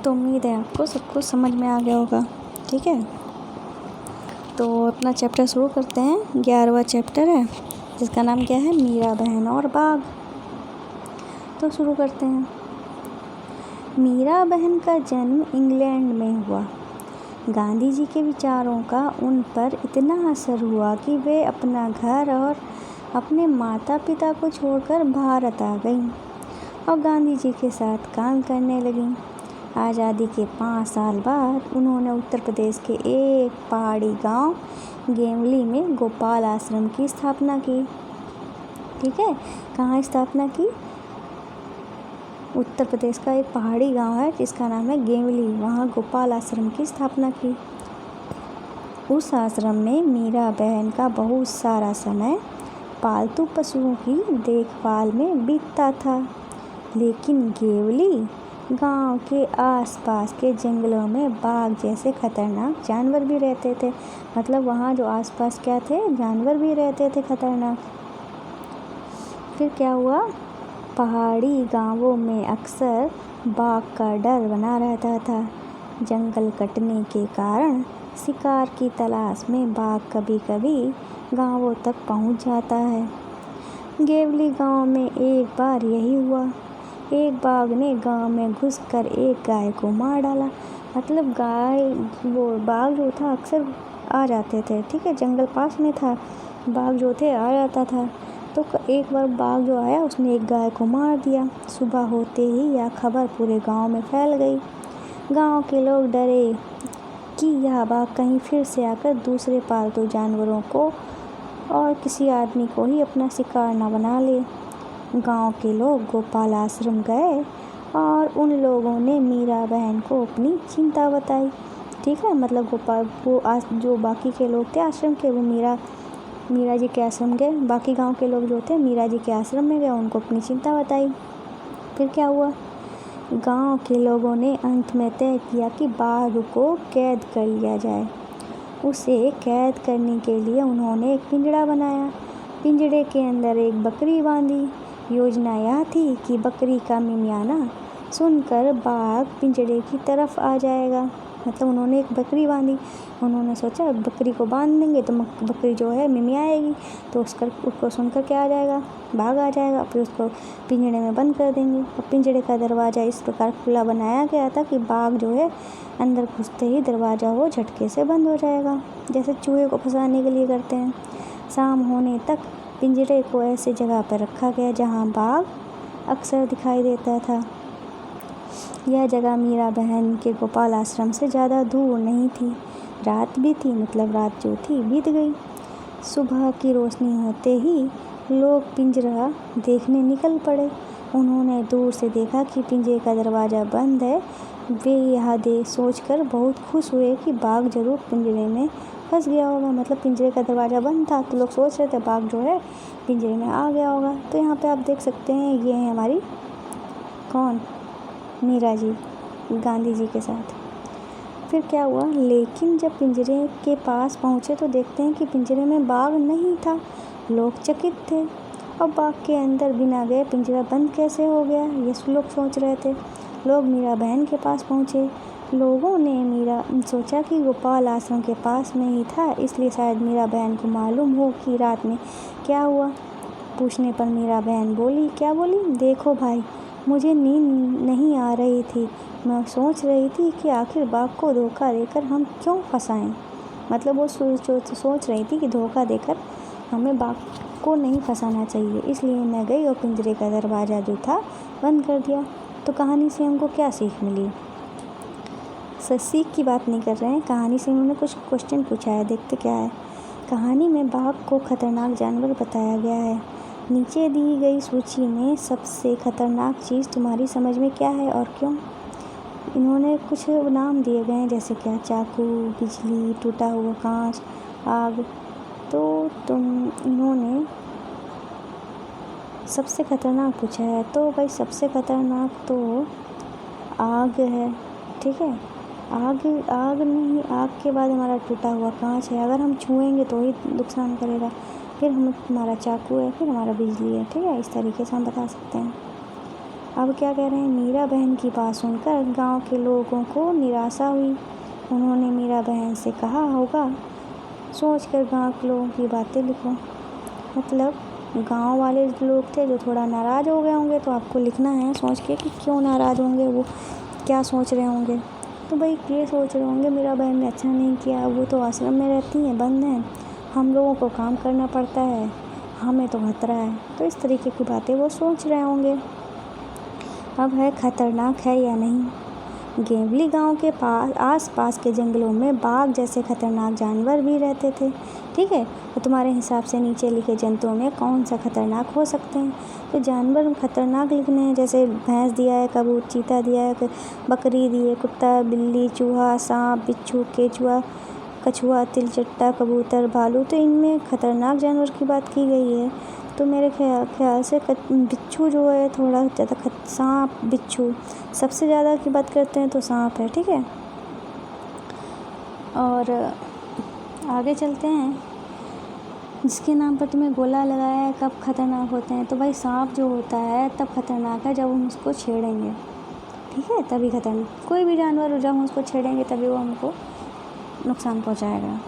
तो उम्मीद है आपको सब कुछ समझ में आ गया होगा। ठीक है, तो अपना चैप्टर शुरू करते हैं। 11वां चैप्टर है जिसका नाम क्या है, मीरा बहन और बाघ। तो शुरू करते हैं। मीरा बहन का जन्म इंग्लैंड में हुआ। गांधी जी के विचारों का उन पर इतना असर हुआ कि वे अपना घर और अपने माता पिता को छोड़कर भारत आ गईं और गांधी जी के साथ काम करने लगीं। आज़ादी के 5 साल बाद उन्होंने उत्तर प्रदेश के एक पहाड़ी गांव गेवली में गोपाल आश्रम की स्थापना की। ठीक है, कहाँ स्थापना की? उत्तर प्रदेश का एक पहाड़ी गांव है जिसका नाम है गेवली, वहाँ गोपाल आश्रम की स्थापना की। उस आश्रम में मीरा बहन का बहुत सारा समय पालतू पशुओं की देखभाल में बीतता था। लेकिन गेवली गांव के आसपास के जंगलों में बाघ जैसे खतरनाक जानवर भी रहते थे। मतलब वहाँ जो आसपास क्या थे, जानवर भी रहते थे खतरनाक। फिर क्या हुआ, पहाड़ी गांवों में अक्सर बाघ का डर बना रहता था। जंगल कटने के कारण शिकार की तलाश में बाघ कभी कभी गांवों तक पहुंच जाता है। गेवली गांव में एक बार यही हुआ। एक बाघ ने गांव में घुसकर एक गाय को मार डाला। मतलब वो बाघ जो था अक्सर आ जाते थे। ठीक है, जंगल पास में था, बाघ जो थे आ जाता था। तो एक बार बाघ जो आया उसने एक गाय को मार दिया। सुबह होते ही यह खबर पूरे गांव में फैल गई। गांव के लोग डरे कि यह बाघ कहीं फिर से आकर दूसरे पालतू जानवरों को और किसी आदमी को ही अपना शिकार न बना ले। गांव के लोग गोपाल आश्रम गए और उन लोगों ने मीरा बहन को अपनी चिंता बताई। ठीक है, मतलब जो बाकी के लोग थे आश्रम के, वो मीरा जी के आश्रम गए। बाकी गांव के लोग जो थे मीरा जी के आश्रम में गए, उनको अपनी चिंता बताई। फिर क्या हुआ, गांव के लोगों ने अंत में तय किया कि बाघ को कैद कर लिया जाए। उसे कैद करने के लिए उन्होंने एक पिंजड़ा बनाया। पिंजड़े के अंदर एक बकरी बांधी। योजना यह थी कि बकरी का मिमियाना सुनकर बाघ पिंजड़े की तरफ आ जाएगा। मतलब उन्होंने एक बकरी बांधी। उन्होंने सोचा बकरी को बांध देंगे तो बकरी जो है मिमियाएगी, तो उसको सुनकर क्या आ जाएगा, बाघ आ जाएगा। फिर उसको पिंजड़े में बंद कर देंगे। और पिंजड़े का दरवाज़ा इस प्रकार खुला बनाया गया था कि बाघ जो है अंदर घुसते ही दरवाज़ा वो झटके से बंद हो जाएगा, जैसे चूहे को फंसाने के लिए करते हैं। शाम होने तक पिंजरे को ऐसी जगह पर रखा गया जहाँ बाघ अक्सर दिखाई देता था। यह जगह मीरा बहन के गोपाल आश्रम से ज़्यादा दूर नहीं थी। रात भी थी, मतलब रात जो थी बीत गई। सुबह की रोशनी होते ही लोग पिंजरा देखने निकल पड़े। उन्होंने दूर से देखा कि पिंजरे का दरवाज़ा बंद है। वे यह सोचकर बहुत खुश हुए कि बाघ जरूर पिंजरे में फंस गया होगा। मतलब पिंजरे का दरवाज़ा बंद था तो लोग सोच रहे थे बाघ जो है पिंजरे में आ गया होगा। तो यहाँ पे आप देख सकते हैं ये है हमारी कौन, मीरा जी गांधी जी के साथ। फिर क्या हुआ, लेकिन जब पिंजरे के पास पहुँचे तो देखते हैं कि पिंजरे में बाघ नहीं था। लोग चकित थे और बाघ के अंदर बिना गए पिंजरा बंद कैसे हो गया, ये लोग सोच रहे थे। लोग मीरा बहन के पास पहुँचे। लोगों ने सोचा कि गोपाल आश्रम के पास में ही था, इसलिए शायद मीरा बहन को मालूम हो कि रात में क्या हुआ। पूछने पर मीरा बहन बोली, क्या बोली, देखो भाई, मुझे नींद नहीं आ रही थी। मैं सोच रही थी कि आखिर बाघ को धोखा देकर हम क्यों फंसाएं। मतलब वो सोच रही थी कि धोखा देकर हमें बाघ को नहीं फंसाना चाहिए, इसलिए मैं गई और पिंजरे का दरवाज़ा जो था बंद कर दिया। तो कहानी से हमको क्या सीख मिली? सीख की बात नहीं कर रहे हैं, कहानी से उन्होंने कुछ क्वेश्चन पूछा है, देखते क्या है। कहानी में बाघ को खतरनाक जानवर बताया गया है। नीचे दी गई सूची में सबसे खतरनाक चीज़ तुम्हारी समझ में क्या है और क्यों? इन्होंने कुछ नाम दिए गए हैं, जैसे क्या, चाकू, बिजली, टूटा हुआ कांच, आग। तो इन्होंने सबसे खतरनाक पूछा है, तो भाई सबसे खतरनाक तो आग है। ठीक है, आग नहीं, आग के बाद हमारा टूटा हुआ कांच है, अगर हम छुएंगे तो ही नुकसान करेगा। फिर हमारा चाकू है, फिर हमारा बिजली है। ठीक है, इस तरीके से हम बता सकते हैं। अब क्या कह रहे हैं, मीरा बहन की बात सुनकर गांव के लोगों को निराशा हुई। उन्होंने मीरा बहन से कहा होगा, सोचकर गांव के लोगों की बातें लिखो। मतलब गांव वाले लोग थे जो थोड़ा नाराज़ हो गए होंगे, तो आपको लिखना है सोच के कि क्यों नाराज़ होंगे, वो क्या सोच रहे होंगे। तो भाई ये सोच रहे होंगे मीरा बहन ने अच्छा नहीं किया, वो तो आश्रम में रहती हैं, बंद हैं, हम लोगों को काम करना पड़ता है, हमें तो खतरा है। तो इस तरीके की बातें वो सोच रहे होंगे। अब है खतरनाक है या नहीं। गेवली गांव के आस-पास के जंगलों में बाघ जैसे खतरनाक जानवर भी रहते थे। ठीक है, तो तुम्हारे हिसाब से नीचे लिखे जंतुओं में कौन सा खतरनाक हो सकते हैं। तो जानवर खतरनाक लिखने हैं, जैसे भैंस दिया है, कबूतर, चीता दिया है, बकरी दी है, कुत्ता, बिल्ली, चूहा, सांप, बिच्छू, केचुआ, कछुआ, तिलचट्टा, कबूतर, भालू। तो इनमें खतरनाक जानवर की बात की गई है। तो मेरे ख्याल से बिच्छू जो है थोड़ा ज़्यादा सांप, बिच्छू सबसे ज़्यादा की बात करते हैं तो सांप है। ठीक है, और आगे चलते हैं। जिसके नाम पर तुम्हें गोला लगाया है कब खतरनाक होते हैं। तो भाई सांप जो होता है तब खतरनाक है जब हम उसको छेड़ेंगे। ठीक है, तभी खतरनाक। कोई भी जानवर जब हम उसको छेड़ेंगे तभी वो हमको नुकसान पहुंचाएगा।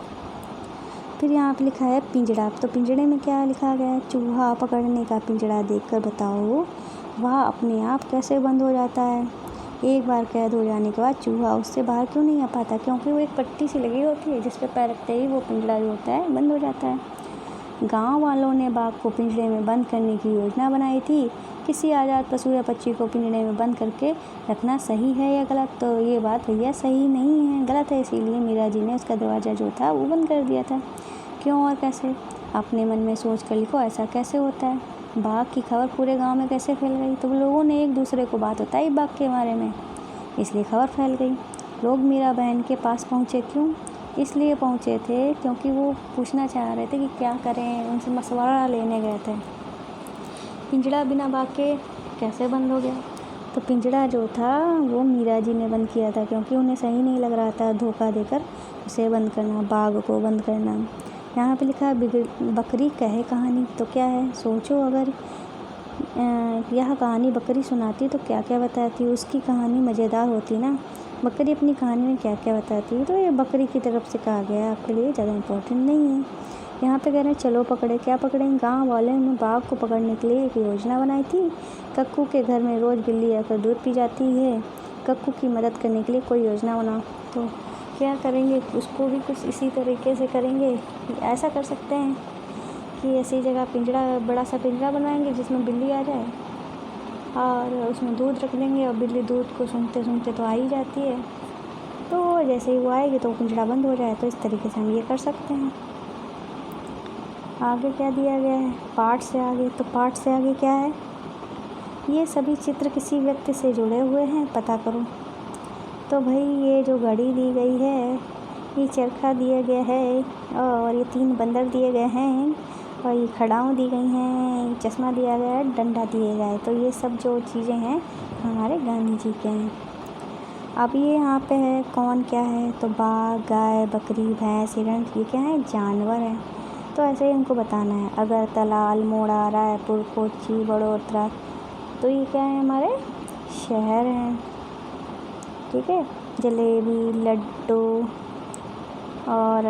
फिर यहाँ पे लिखा है पिंजड़ा। तो पिंजड़े में क्या लिखा गया है, चूहा पकड़ने का पिंजड़ा देखकर बताओ वह अपने आप कैसे बंद हो जाता है। एक बार कैद हो जाने के बाद चूहा उससे बाहर क्यों नहीं आ पाता, क्योंकि वो एक पट्टी सी लगी होती है जिस पे पैर रखते ही वो पिंजड़ा जो होता है बंद हो जाता है। गांव वालों ने बाघ को पिंजरे में बंद करने की योजना बनाई थी। किसी आज़ाद पशु या पक्षी को पिंजरे में बंद करके रखना सही है या गलत। तो ये बात भैया सही नहीं है, गलत है। इसीलिए मीरा जी ने उसका दरवाज़ा जो था वो बंद कर दिया था। क्यों और कैसे, अपने मन में सोच कर लिखो। ऐसा कैसे होता है, बाघ की खबर पूरे गांव में कैसे फैल गई। तो लोगों ने एक दूसरे को बात बताई बाघ के बारे में, इसलिए खबर फैल गई। लोग मीरा बहन के पास पहुँचे, क्यों, इसलिए पहुँचे थे क्योंकि वो पूछना चाह रहे थे कि क्या करें, उनसे मशवरा लेने गए थे। पिंजड़ा बिना बाघ के कैसे बंद हो गया। तो पिंजड़ा जो था वो मीरा जी ने बंद किया था, क्योंकि उन्हें सही नहीं लग रहा था धोखा देकर उसे बंद करना, बाघ को बंद करना। यहाँ पे लिखा है बकरी कहे कहानी। तो क्या है, सोचो अगर यह कहानी बकरी सुनाती तो क्या क्या बताती, उसकी कहानी मज़ेदार होती ना। बकरी अपनी कहानी में क्या क्या बताती है, तो ये बकरी की तरफ से कहा गया, आपके लिए ज़्यादा इम्पोर्टेंट नहीं है। यहाँ पे कह रहे हैं चलो पकड़े। क्या पकड़ें, गांव वाले ने बाघ को पकड़ने के लिए एक योजना बनाई थी। कक्कू के घर में रोज़ बिल्ली आकर दूध पी जाती है, कक्कू की मदद करने के लिए कोई योजना बनाओ। तो क्या करेंगे, उसको भी कुछ इसी तरीके से करेंगे। ऐसा कर सकते हैं कि ऐसी जगह पिंजड़ा, बड़ा सा पिंजड़ा बनाएंगे जिसमें बिल्ली आ जाए और उसमें दूध रख देंगे, और बिल्ली दूध को सूंघते सूंघते तो आ ही जाती है। तो जैसे ही वो आएगी तो पिंजड़ा बंद हो जाए। तो इस तरीके से हम ये कर सकते हैं। आगे क्या दिया गया है, पाठ से आगे। तो पाठ से आगे क्या है, ये सभी चित्र किसी व्यक्ति से जुड़े हुए हैं, पता करो। तो भाई ये जो घड़ी दी गई है, ये चरखा दिया गया है, और ये 3 बंदर दिए गए हैं, और ये खड़ाऊँ दी गई हैं, चश्मा दिया गया है, डंडा दिया गया है। तो ये सब जो चीज़ें हैं हमारे गांधी जी के हैं। अब ये यहाँ पे है कौन क्या है, तो बाघ, गाय, बकरी, भैंस, हिरण, ये क्या है, जानवर हैं। तो ऐसे ही उनको बताना है। अगरतला, अल्मोड़ा, रायपुर, कोच्चि, बड़ोदरा, तो ये क्या है, हमारे शहर हैं। ठीक है, जलेबी, लड्डू और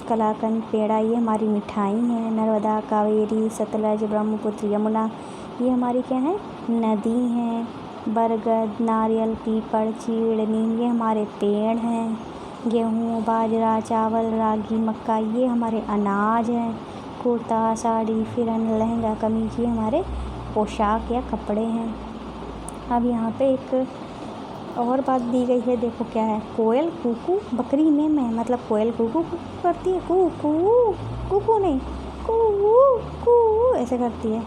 कलाकंद, पेड़ा, ये हमारी मिठाई हैं। नर्मदा, कावेरी, सतलज, ब्रह्मपुत्र, यमुना, ये हमारी क्या है, नदी हैं। बरगद, नारियल, पीपल, चीड़, नीम, ये हमारे पेड़ हैं। गेहूँ, बाजरा, चावल, रागी, मक्का, ये हमारे अनाज हैं। कुर्ता, साड़ी, फिरन, लहंगा, कमीज, ये हमारे पोशाक या कपड़े हैं। अब यहाँ पे एक और बात दी गई है, देखो क्या है, कोयल कूकू, बकरी में मैं, मतलब कोयल कूकू करती है, कू कू, कूकू नहीं, कू कू ऐसे करती है।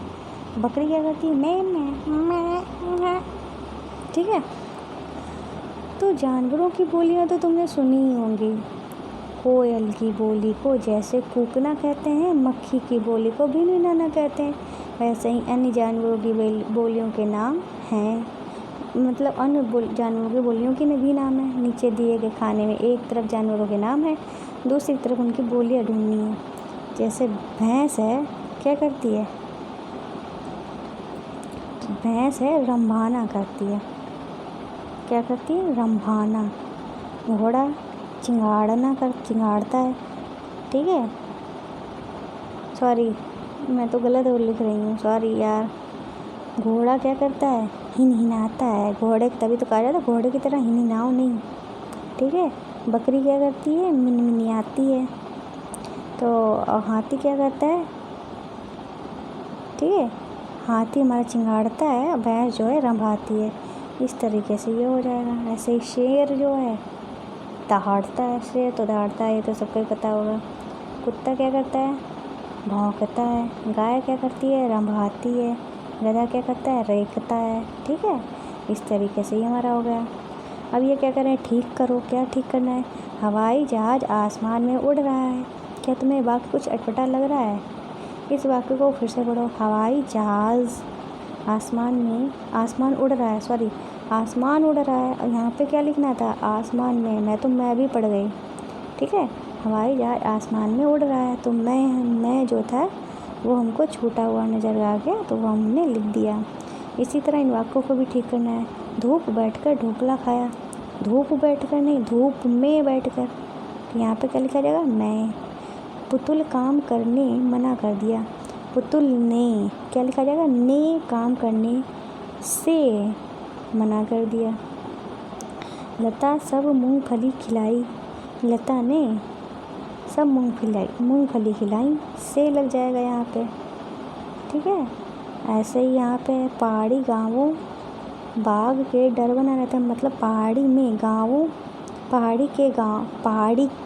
बकरी क्या करती है, मैं। ठीक है, तो जानवरों की बोलियाँ तो तुमने सुनी ही होंगी। कोयल की बोली को जैसे कूकना कहते हैं, मक्खी की बोली को भिनभिनाना कहते हैं, वैसे ही अन्य जानवरों की बोलियों के नाम हैं। मतलब अन्य जानवरों की बोलियों के भी नाम है। नीचे दिए गए खाने में एक तरफ जानवरों के नाम है, दूसरी तरफ उनकी बोलियाँ ढूंढनी है। जैसे भैंस है, क्या करती है, भैंस है रंभाना करती है। क्या करती है? रंभाना। घोड़ा चिंगाड़ता है। ठीक है, सॉरी मैं तो गलत लिख रही हूँ, सॉरी यार। घोड़ा क्या करता है? हिनहिनाता है। घोड़े तभी तो कहा जाता है घोड़े की तरह हिनहिनाओ नहीं। ठीक है। बकरी क्या करती है? मिनमिनाती है। तो हाथी क्या करता है? ठीक है, हाथी हमारा चिंगाड़ता है, भैंस जो है रंभाती है। इस तरीके से ये हो जाएगा। ऐसे ही शेर जो है दहाड़ता है। शेर तो दहाड़ता है, ये तो सबको ही पता होगा। कुत्ता क्या करता है? भौंकता है। गाय क्या करती है? रंभाती है। गधा क्या करता है? रेंकता है। ठीक है, इस तरीके से ये हमारा हो गया। अब ये क्या करें? ठीक करो। क्या ठीक करना है? हवाई जहाज आसमान में उड़ रहा है। क्या तुम्हें वाक्य कुछ अटपटा लग रहा है? इस वाक्य को फिर से पढ़ो। हवाई जहाज आसमान उड़ रहा है, सॉरी आसमान उड़ रहा है। और यहाँ पे क्या लिखना था? आसमान में। मैं भी पढ़ गई। ठीक है, हवाई जहाज आसमान में उड़ रहा है। तो मैं जो था वो हमको छूटा हुआ नज़र आ गया, तो वो हमने लिख दिया। इसी तरह इन वाक्यों को भी ठीक करना है। धूप बैठकर ढोकला खाया। धूप बैठकर नहीं, धूप में बैठकर। तो यहाँ पे क्या लिखा जाएगा? मैं। पुतुल काम करने मना कर दिया। पुतुल ने क्या लिखा जाएगा? ने काम करने से मना कर दिया। लता सब मूंगफली खिलाई। लता ने सब मूंगफली खिलाई से लग जाएगा यहाँ पे। ठीक है, ऐसे ही यहाँ पे पहाड़ी गांवों बाघ के डर बना रहता है। मतलब पहाड़ी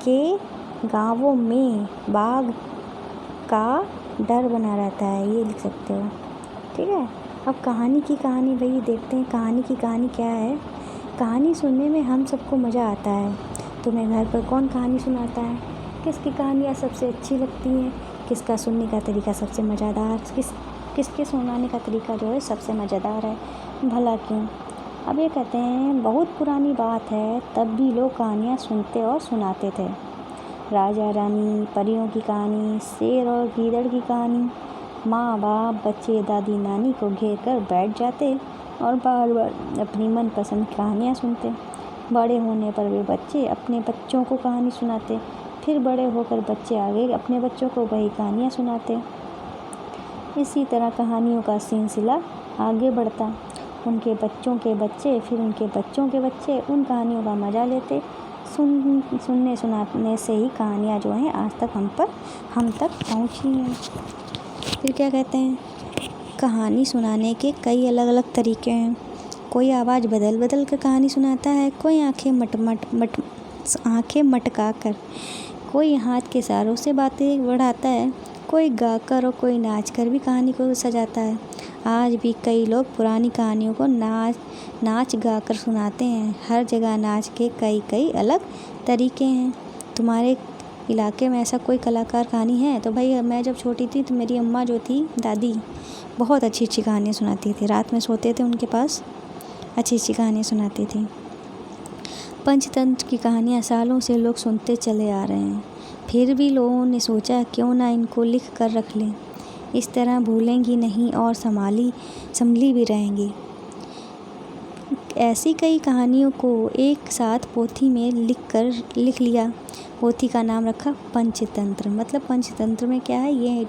के गांवों में बाघ का डर बना रहता है, ये लिख सकते हो। ठीक है, अब कहानी वही देखते हैं। कहानी की कहानी क्या है? कहानी सुनने में हम सबको मज़ा आता है। तुम्हें घर पर कौन कहानी सुनाता है? किसकी कहानियाँ सबसे अच्छी लगती हैं? किसका सुनने का तरीका सबसे मज़ेदार? किसके सुनाने का तरीका जो है सबसे मज़ेदार है? भला क्यों? अब ये कहते हैं बहुत पुरानी बात है, तब भी लोग कहानियाँ सुनते और सुनाते थे। राजा रानी, परियों की कहानी, शेर और गीदड़ की कहानी। माँ बाप बच्चे दादी नानी को घेर कर बैठ जाते और बार बार अपनी मनपसंद कहानियाँ सुनते। बड़े होने पर वे बच्चे अपने बच्चों को कहानी सुनाते। फिर बड़े होकर बच्चे आगे अपने बच्चों को वही कहानियाँ सुनाते। इसी तरह कहानियों का सिलसिला आगे बढ़ता। उनके बच्चों के बच्चे, फिर उनके बच्चों के बच्चे उन कहानियों का मज़ा लेते। सुनने सुनाने से ही कहानियाँ जो हैं आज तक हम तक पहुँची हैं। फिर क्या कहते हैं? कहानी सुनाने के कई अलग अलग तरीके हैं। कोई आवाज़ बदल कर कहानी सुनाता है, कोई आंखें मटका कर, कोई हाथ के इशारों से बातें बढ़ाता है, कोई गाकर और कोई नाचकर भी कहानी को सजाता है। आज भी कई लोग पुरानी कहानियों को नाच गाकर सुनाते हैं। हर जगह नाच के कई अलग तरीके हैं। तुम्हारे इलाके में ऐसा कोई कलाकार कहानी है? तो भाई मैं जब छोटी थी तो मेरी अम्मा जो थी, दादी, बहुत अच्छी कहानियाँ सुनाती थी। रात में सोते थे उनके पास, अच्छी कहानियाँ सुनाती थी। पंचतंत्र की कहानियाँ सालों से लोग सुनते चले आ रहे हैं। फिर भी लोगों ने सोचा क्यों ना इनको लिख कर रख लें। इस तरह भूलेंगी नहीं और संभली भी रहेंगी। ऐसी कई कहानियों को एक साथ पोथी में लिख लिया। पोथी का नाम रखा पंचतंत्र। मतलब पंचतंत्र में क्या है? ये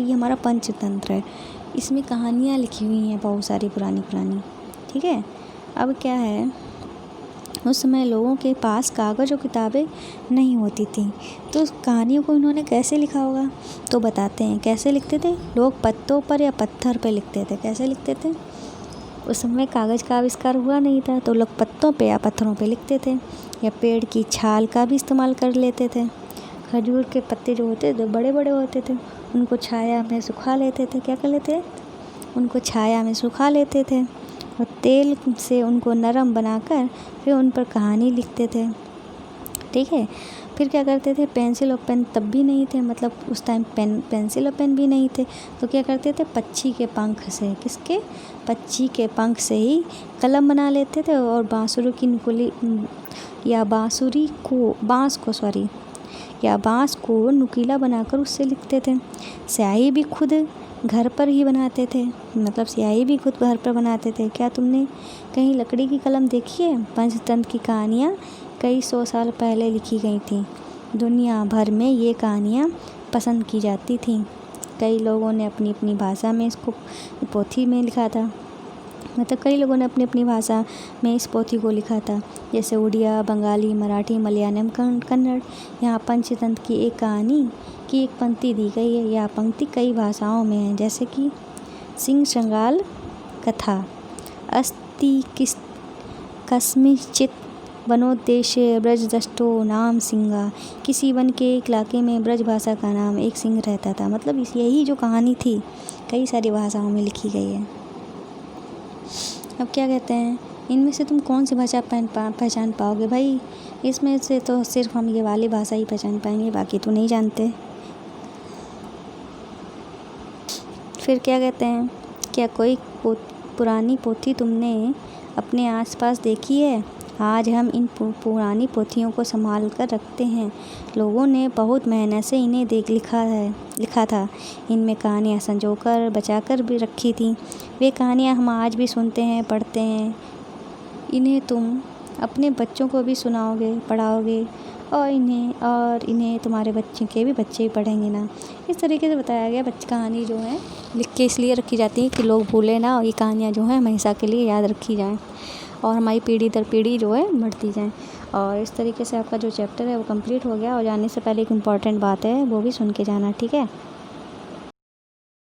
हमारा पंचतंत्र है। इसमें कहानियाँ लिखी हुई हैं बहुत सारी पुरानी। ठीक है, अब क्या है, उस समय लोगों के पास कागज़ और किताबें नहीं होती थी, तो उस कहानियों को इन्होंने कैसे लिखा होगा? तो बताते हैं कैसे लिखते थे। लोग पत्तों पर या पत्थर पर लिखते थे। कैसे लिखते थे? उस समय कागज़ का आविष्कार हुआ नहीं था, तो लोग पत्तों पे या पत्थरों पे लिखते थे, या पेड़ की छाल का भी इस्तेमाल कर लेते थे। खजूर के पत्ते जो होते थे बड़े बड़े होते थे, उनको छाया में सुखा लेते थे। क्या कर लेते? उनको छाया में सुखा लेते थे और तेल से उनको नरम बनाकर फिर उन पर कहानी लिखते थे। ठीक है, फिर क्या करते थे? पेंसिल और पेन तब भी नहीं थे, मतलब उस टाइम पेंसिल और पेन भी नहीं थे, तो क्या करते थे? पक्षी के पंख से, किसके? पक्षी के पंख से ही कलम बना लेते थे और बाँस को नुकीला बनाकर उससे लिखते थे। स्याही भी खुद घर पर ही बनाते थे, मतलब स्याही भी खुद घर पर बनाते थे। क्या तुमने कहीं लकड़ी की कलम देखी है? पंचतंत्र की कहानियाँ कई 100 साल पहले लिखी गई थीं। दुनिया भर में ये कहानियाँ पसंद की जाती थीं। कई लोगों ने अपनी अपनी भाषा में इसको पोथी में लिखा था, मतलब कई लोगों ने अपनी अपनी भाषा में इस पोथी को लिखा था, जैसे उड़िया, बंगाली, मराठी, मलयालम, कन्नड़। यहाँ पंचतंत्र की एक कहानी की एक पंक्ति दी गई है। यह पंक्ति कई भाषाओं में है, जैसे कि सिंह श्रृंगाल कथा, अस्ति कस्मिंश्चित् वनोद्देशे ब्रजदष्टो नाम सिंहा। किसी वन के एक इलाके में ब्रज भाषा का नाम एक सिंह रहता था। मतलब यही जो कहानी थी कई सारी भाषाओं में लिखी गई है। अब क्या कहते हैं, इनमें से तुम कौन सी भाषा पहचान पाओगे? भाई इसमें से तो सिर्फ हम ये वाली भाषा ही पहचान पाएंगे, बाकी तो नहीं जानते। फिर क्या कहते हैं, क्या कोई पुरानी पोथी तुमने अपने आसपास देखी है? आज हम इन पुरानी पोथियों को संभाल कर रखते हैं। लोगों ने बहुत मेहनत से इन्हें लिखा था। इनमें कहानियाँ संजोकर बचाकर भी रखी थी। वे कहानियाँ हम आज भी सुनते हैं, पढ़ते हैं। इन्हें तुम अपने बच्चों को भी सुनाओगे, पढ़ाओगे, और इन्हें तुम्हारे बच्चे के भी बच्चे ही पढ़ेंगे ना। इस तरीके से बताया गया। कहानी जो है लिख के इसलिए रखी जाती है कि लोग भूले ना, और ये कहानियाँ जो हैं हमेशा के लिए याद रखी जाएँ और हमारी पीढ़ी दर पीढ़ी जो है बढ़ती जाएँ। और इस तरीके से आपका जो चैप्टर है वो कंप्लीट हो गया। और जाने से पहले एक इम्पॉर्टेंट बात है, वो भी सुन के जाना, ठीक है।